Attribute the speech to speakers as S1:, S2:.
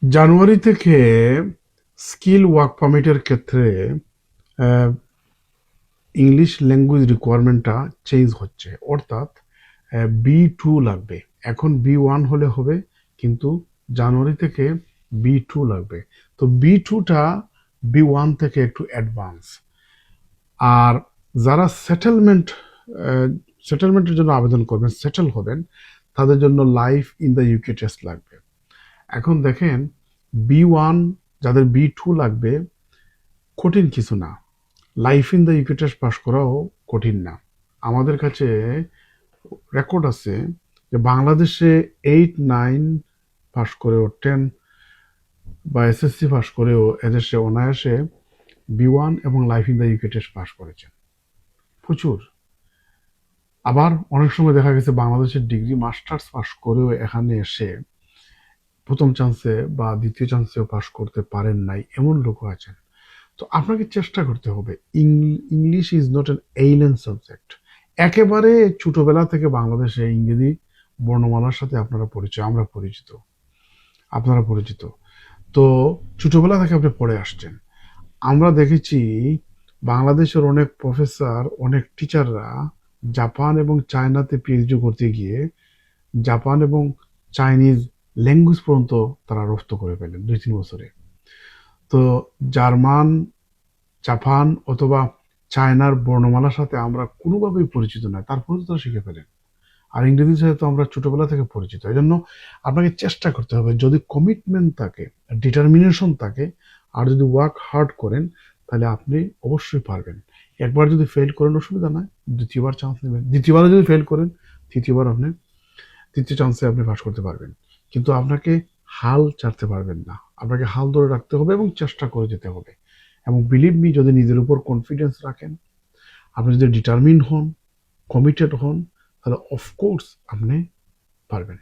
S1: জানুয়ারি থেকে skill work পারমিটের ক্ষেত্রে ইংলিশ ল্যাঙ্গুয়েজ রিকোয়ারমেন্টটা চেঞ্জ হচ্ছে, অর্থাৎ B2 লাগবে। এখন B1 হলে হবে, কিন্তু জানুয়ারি থেকে B2 লাগবে। তো B2টা B1 থেকে একটু অ্যাডভান্স। আর যারা সেটেলমেন্টের জন্য আবেদন করবেন, সেটেল হবেন, তাদের জন্য life in the UK test লাগবে। এখন দেখেন, B1 যাদের B2 লাগবে, কঠিন কিছু না। Life in the UK test pass করাও কঠিন না। আমাদের কাছে রেকর্ড আছে যে বাংলাদেশে 8-9 পাস করেও, 10 বা এসএসসি পাস করেও এদেশে অনায়াসে B1 এবং life in the UK test pass করেছেন প্রচুর। আবার অনেক সময় দেখা গেছে বাংলাদেশের ডিগ্রি মাস্টার্স পাস করেও এখানে এসে প্রথম চান্সে বা দ্বিতীয় চান্সেও পাস করতে পারেন নাই, এমন লোকও আছেন। তো আপনাকে চেষ্টা করতে হবে। English is not an alien subject. একেবারে ছোটবেলা থেকে বাংলাদেশে ইংরেজি বর্ণমালার সাথে আমরা পরিচিত, আপনারা পরিচিত। তো ছোটবেলা থেকে আপনি পড়ে আসছেন। আমরা দেখেছি বাংলাদেশের অনেক প্রফেসর, অনেক টিচাররা জাপান এবং চায়নাতে পিএইচডি করতে গিয়ে জাপান এবং চাইনিজ ল্যাঙ্গুয়েজ পর্যন্ত তারা রপ্ত করে ফেলেন 2-3 বছরে। তো জার্মান, জাপান অথবা চায়নার বর্ণমালার সাথে আমরা কোনোভাবেই পরিচিত নয়, তারপরে তো তারা শিখে ফেলেন। আর ইংরেজির সাথে তো আমরা ছোটবেলা থেকে পরিচিত। এই জন্য আপনাকে চেষ্টা করতে হবে, যদি কমিটমেন্ট থাকে, ডিটারমিনেশন থাকে, আর যদি ওয়ার্ক হার্ড করেন, তাহলে আপনি অবশ্যই পারবেন। একবার যদি ফেল করেন অসুবিধা নাই, দ্বিতীয়বার চান্স নেবেন। দ্বিতীয়বারে যদি ফেল করেন, তৃতীয়বার আপনি তৃতীয় চান্সে আপনি পাস করতে পারবেন। কিন্তু আপনাকে হাল ছাড়তে পারবেন না, আপনাকে হাল ধরে রাখতে হবে এবং চেষ্টা করে যেতে হবে। এবং বিলিভ মি, যদি নিজের উপর কনফিডেন্স রাখেন, আপনি যদি ডিটারমিন হন, কমিটেড হন, তাহলে অফকোর্স আপনি পারবেন।